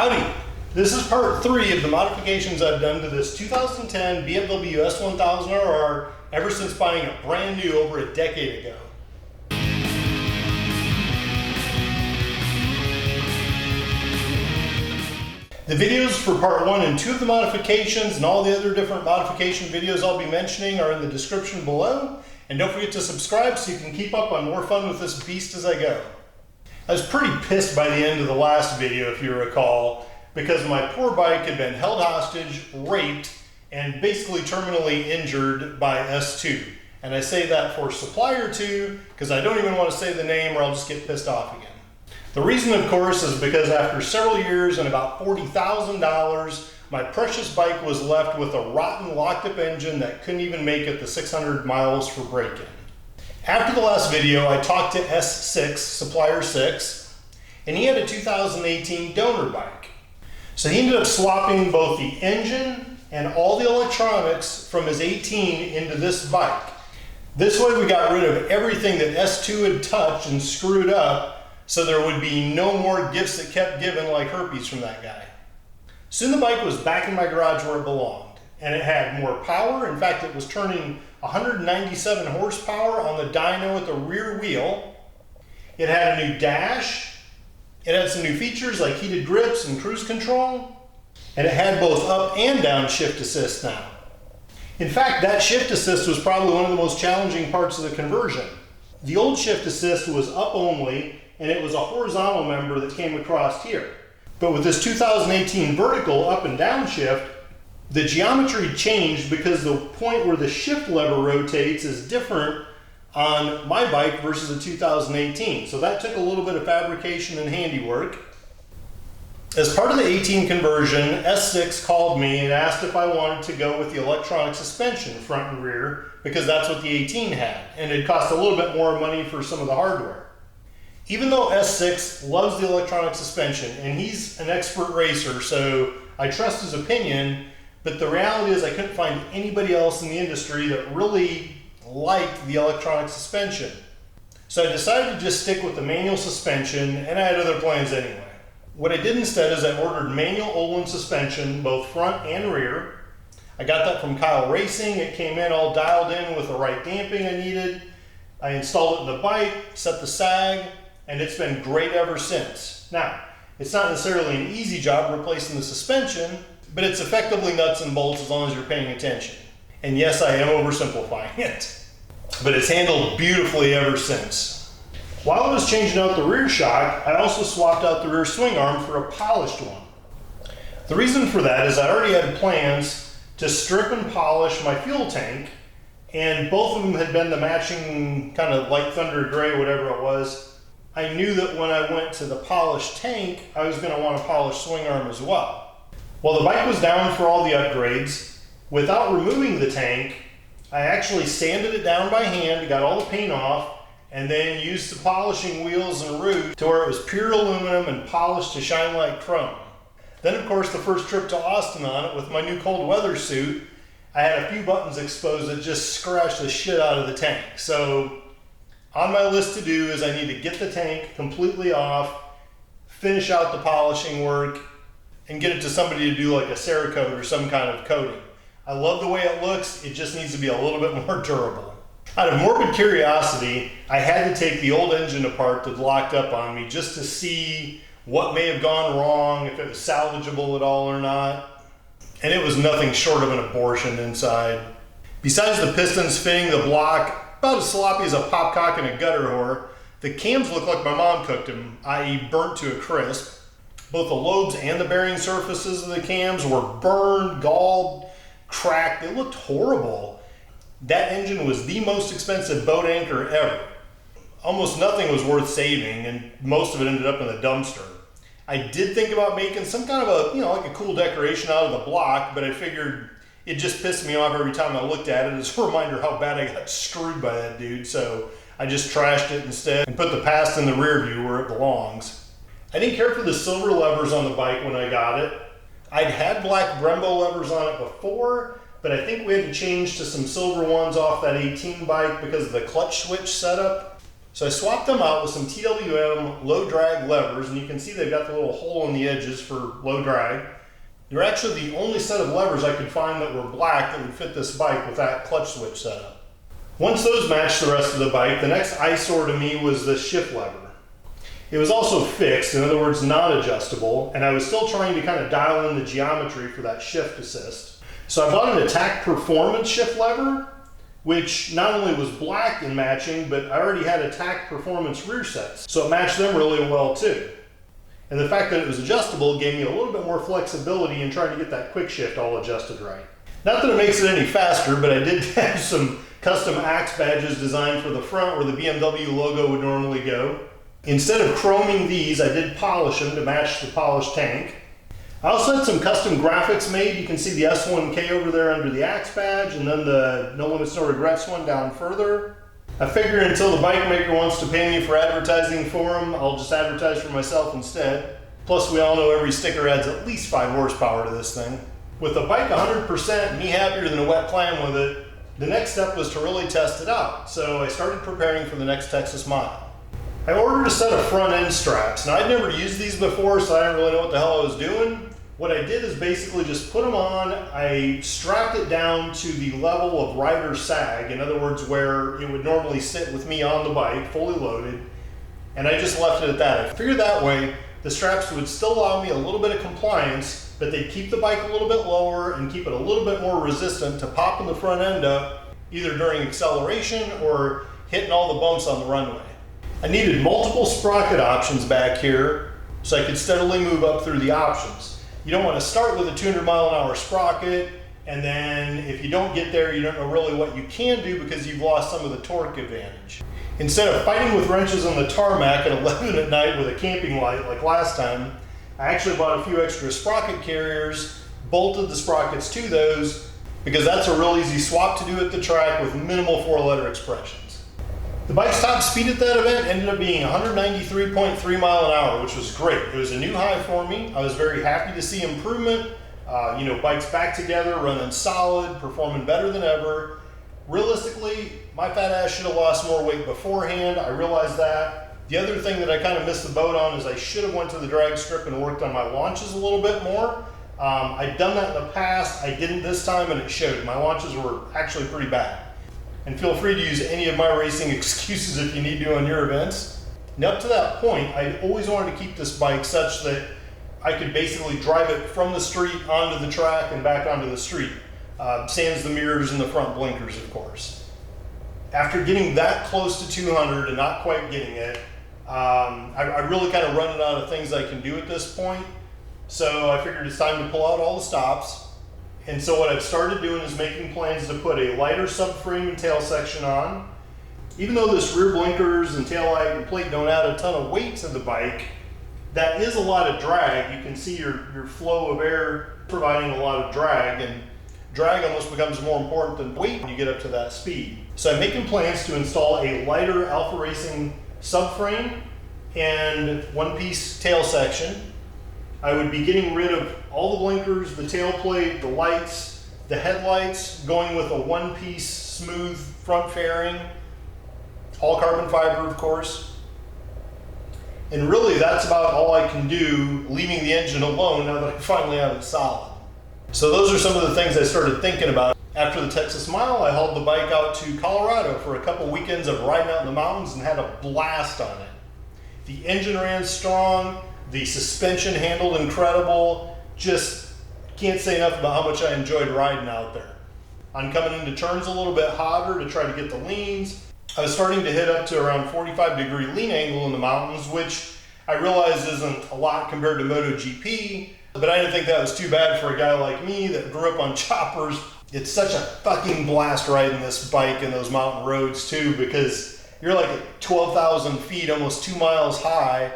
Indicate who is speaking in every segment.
Speaker 1: Howdy! This is part 3 of the modifications I've done to this 2010 BMW S1000RR ever since buying it brand new over a decade ago. The videos for part 1 and 2 of the modifications and all the other different modification videos I'll be mentioning are in the description below. And don't forget to subscribe so you can keep up on more fun with this beast as I go. I was pretty pissed by the end of the last video, if you recall, because my poor bike had been held hostage, raped, and basically terminally injured by S2. And I say that for supplier 2 because I don't even want to say the name or I'll just get pissed off again. The reason, of course, is because after several years and about $40,000, my precious bike was left with a rotten locked-up engine that couldn't even make it the 600 miles for break-in. After the last video, I talked to S6, supplier 6, and he had a 2018 donor bike. So he ended up swapping both the engine and all the electronics from his 18 into this bike. This way we got rid of everything that S2 had touched and screwed up, so there would be no more gifts that kept giving like herpes from that guy. Soon the bike was back in my garage where it belonged, and it had more power. In fact, it was turning 197 horsepower on the dyno at the rear wheel. It had a new dash. It had some new features like heated grips and cruise control. And it had both up and down shift assist now. In fact, that shift assist was probably one of the most challenging parts of the conversion. The old shift assist was up only, and it was a horizontal member that came across here. But with this 2018 vertical up and down shift, the geometry changed because the point where the shift lever rotates is different on my bike versus a 2018. So that took a little bit of fabrication and handiwork. As part of the 18 conversion, S6 called me and asked if I wanted to go with the electronic suspension front and rear because that's what the 18 had, and it cost a little bit more money for some of the hardware. Even though S6 loves the electronic suspension, and he's an expert racer, so I trust his opinion, but the reality is I couldn't find anybody else in the industry that really liked the electronic suspension. So I decided to just stick with the manual suspension, and I had other plans anyway. What I did instead is I ordered manual Ohlins suspension, both front and rear. I got that from Kyle Racing. It came in all dialed in with the right damping I needed. I installed it in the bike, set the sag, and it's been great ever since. Now, it's not necessarily an easy job replacing the suspension, but it's effectively nuts and bolts as long as you're paying attention. And yes, I am oversimplifying it, but it's handled beautifully ever since. While I was changing out the rear shock, I also swapped out the rear swing arm for a polished one. The reason for that is I already had plans to strip and polish my fuel tank, and both of them had been the matching kind of light thunder gray, whatever it was. I knew that when I went to the polished tank, I was going to want a polished swing arm as well. Well, the bike was down for all the upgrades. Without removing the tank, I actually sanded it down by hand, got all the paint off, and then used the polishing wheels and root to where it was pure aluminum and polished to shine like chrome. Then, of course, the first trip to Austin on it with my new cold weather suit, I had a few buttons exposed that just scratched the shit out of the tank. So on my list to do is I need to get the tank completely off, finish out the polishing work, and get it to somebody to do like a Cerakote or some kind of coating. I love the way it looks, it just needs to be a little bit more durable. Out of morbid curiosity, I had to take the old engine apart that locked up on me just to see what may have gone wrong, if it was salvageable at all or not. And it was nothing short of an abortion inside. Besides the pistons fitting the block, about as sloppy as a popcock in a gutter whore, the cams look like my mom cooked them, i.e. burnt to a crisp. Both the lobes and the bearing surfaces of the cams were burned, galled, cracked. They looked horrible. That engine was the most expensive boat anchor ever. Almost nothing was worth saving, and most of it ended up in the dumpster. I did think about making some kind of like a cool decoration out of the block, but I figured it just pissed me off every time I looked at it as a reminder how bad I got screwed by that dude, so I just trashed it instead and put the past in the rear view where it belongs. I didn't care for the silver levers on the bike when I got it. I'd had black Brembo levers on it before, but I think we had to change to some silver ones off that 18 bike because of the clutch switch setup. So I swapped them out with some TWM low drag levers, and you can see they've got the little hole in the edges for low drag. They're actually the only set of levers I could find that were black that would fit this bike with that clutch switch setup. Once those matched the rest of the bike, the next eyesore to me was the shift lever. It was also fixed, in other words, not adjustable, and I was still trying to kind of dial in the geometry for that shift assist. So I bought an Attack Performance shift lever, which not only was black in matching, but I already had Attack Performance rear sets, so it matched them really well too. And the fact that it was adjustable gave me a little bit more flexibility in trying to get that quick shift all adjusted right. Not that it makes it any faster, but I did have some custom axe badges designed for the front where the BMW logo would normally go. Instead of chroming these, I did polish them to match the polished tank. I also had some custom graphics made. You can see the S1K over there under the axe badge, and then the No Limits No Regrets one down further. I figure until the bike maker wants to pay me for advertising for them, I'll just advertise for myself instead. Plus, we all know every sticker adds at least 5 horsepower to this thing. With the bike 100% and me happier than a wet clam with it, the next step was to really test it out. So I started preparing for the next Texas Mile. I ordered a set of front end straps. Now, I'd never used these before, so I didn't really know what the hell I was doing. What I did is basically just put them on. I strapped it down to the level of rider sag, in other words, where it would normally sit with me on the bike, fully loaded, and I just left it at that. I figured that way the straps would still allow me a little bit of compliance, but they'd keep the bike a little bit lower and keep it a little bit more resistant to popping the front end up, either during acceleration or hitting all the bumps on the runway. I needed multiple sprocket options back here so I could steadily move up through the options. You don't want to start with a 200-mile-an-hour sprocket, and then if you don't get there, you don't know really what you can do because you've lost some of the torque advantage. Instead of fighting with wrenches on the tarmac at 11 at night with a camping light like last time, I actually bought a few extra sprocket carriers, bolted the sprockets to those, because that's a real easy swap to do at the track with minimal 4-letter expressions. The bike's top speed at that event ended up being 193.3 mile an hour, which was great. It was a new high for me. I was very happy to see improvement. Bike's back together, running solid, performing better than ever. Realistically, my fat ass should have lost more weight beforehand. I realized that. The other thing that I kind of missed the boat on is I should have went to the drag strip and worked on my launches a little bit more. I'd done that in the past. I didn't this time, and it showed. My launches were actually pretty bad. And feel free to use any of my racing excuses if you need to on your events. And up to that point, I always wanted to keep this bike such that I could basically drive it from the street onto the track and back onto the street. Sans the mirrors and the front blinkers, of course. After getting that close to 200 and not quite getting it, I really kind of run out of things I can do at this point. So I figured it's time to pull out all the stops. And so what I've started doing is making plans to put a lighter subframe and tail section on. Even though this rear blinkers and tail light and plate don't add a ton of weight to the bike, that is a lot of drag. You can see your flow of air providing a lot of drag, and drag almost becomes more important than weight when you get up to that speed. So I'm making plans to install a lighter Alpha Racing subframe and one-piece tail section. I would be getting rid of all the blinkers, the tail plate, the lights, the headlights, going with a one-piece smooth front fairing, all carbon fiber, of course. And really, that's about all I can do, leaving the engine alone now that I finally have it solid. So those are some of the things I started thinking about. After the Texas Mile, I hauled the bike out to Colorado for a couple weekends of riding out in the mountains and had a blast on it. The engine ran strong. The suspension handled incredible. Just can't say enough about how much I enjoyed riding out there. I'm coming into turns a little bit hotter to try to get the leans. I was starting to hit up to around 45-degree lean angle in the mountains, which I realize isn't a lot compared to MotoGP, but I didn't think that was too bad for a guy like me that grew up on choppers. It's such a fucking blast riding this bike in those mountain roads too, because you're like at 12,000 feet, almost 2 miles high,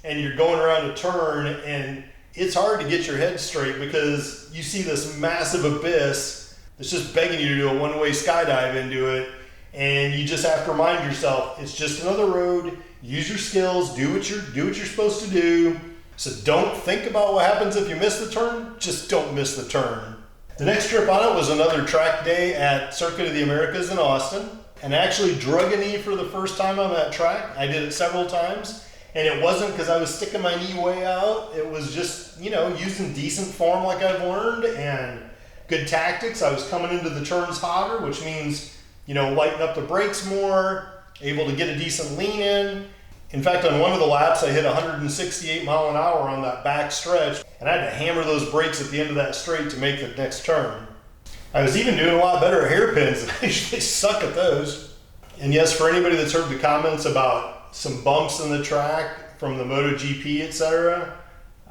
Speaker 1: and you're going around a turn, and it's hard to get your head straight because you see this massive abyss that's just begging you to do a one-way skydive into it, and you just have to remind yourself, it's just another road, use your skills, do what you're supposed to do. So don't think about what happens if you miss the turn, just don't miss the turn. The next trip on it was another track day at Circuit of the Americas in Austin. and actually drug a knee for the first time on that track. I did it several times, and it wasn't because I was sticking my knee way out. It was just, you know, using decent form like I've learned and good tactics. I was coming into the turns hotter, which means, you know, lighten up the brakes more, able to get a decent lean in. In fact, on one of the laps, I hit 168 mile an hour on that back stretch, and I had to hammer those brakes at the end of that straight to make the next turn. I was even doing a lot better at hairpins. I usually suck at those. And yes, for anybody that's heard the comments about some bumps in the track from the MotoGP, etc.,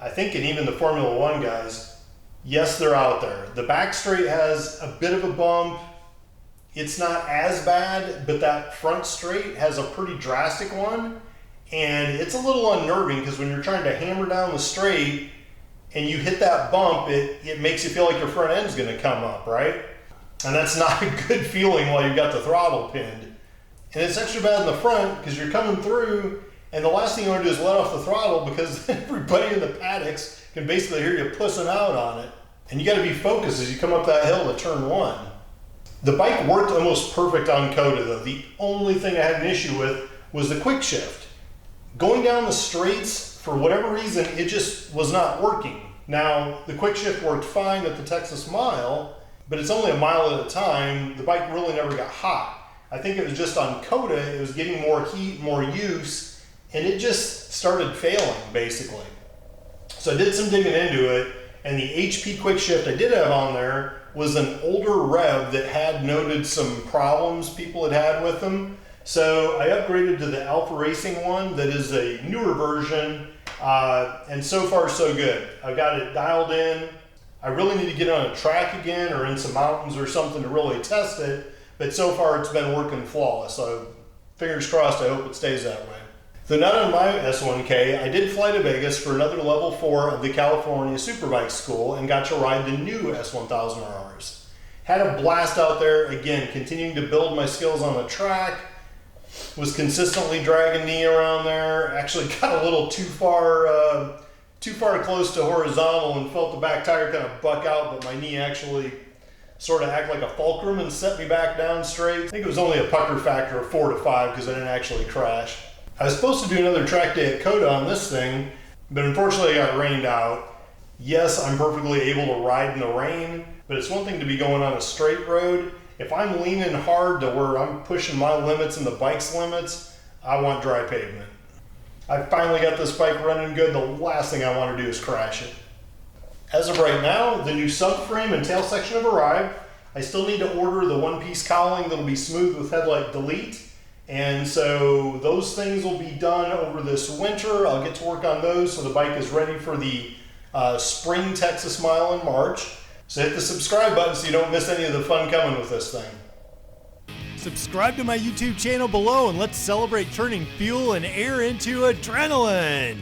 Speaker 1: I think, and even the Formula One guys, yes, they're out there. The back straight has a bit of a bump. It's not as bad, but that front straight has a pretty drastic one. And it's a little unnerving because when you're trying to hammer down the straight and you hit that bump, it makes you feel like your front end's going to come up, right? And that's not a good feeling while you've got the throttle pinned. And it's extra bad in the front because you're coming through, and the last thing you want to do is let off the throttle because everybody in the paddocks can basically hear you pussing out on it. And you got to be focused as you come up that hill to turn one. The bike worked almost perfect on Coda though. The only thing I had an issue with was the quick shift. Going down the straights, for whatever reason, it just was not working. Now, the quick shift worked fine at the Texas Mile, but it's only a mile at a time. The bike really never got hot. I think it was just on Coda, it was getting more heat, more use, and it just started failing, basically. So I did some digging into it, and the HP quick shift I did have on there was an older Rev that had noted some problems people had had with them. So I upgraded to the Alpha Racing one that is a newer version, and so far so good. I've got it dialed in. I really need to get on a track again or in some mountains or something to really test it, but so far it's been working flawless. So fingers crossed, I hope it stays that way. Though not on my S1K, I did fly to Vegas for another level 4 of the California Superbike School and got to ride the new S1000RRs. Had a blast out there, again, continuing to build my skills on the track. Was consistently dragging knee around there. Actually got a little too far close to horizontal and felt the back tire kind of buck out, but my knee actually sort of act like a fulcrum and set me back down straight. I think it was only a pucker factor of 4 to 5 because I didn't actually crash. I was supposed to do another track day at Coda on this thing, but unfortunately I got rained out. Yes, I'm perfectly able to ride in the rain, but it's one thing to be going on a straight road. If I'm leaning hard to where I'm pushing my limits and the bike's limits, I want dry pavement. I finally got this bike running good. The last thing I want to do is crash it. As of right now, the new subframe and tail section have arrived. I still need to order the one-piece cowling that'll be smooth with headlight delete. And so those things will be done over this winter. I'll get to work on those so the bike is ready for the spring Texas Mile in March. So hit the subscribe button so you don't miss any of the fun coming with this thing.
Speaker 2: Subscribe to my YouTube channel below and let's celebrate turning fuel and air into adrenaline.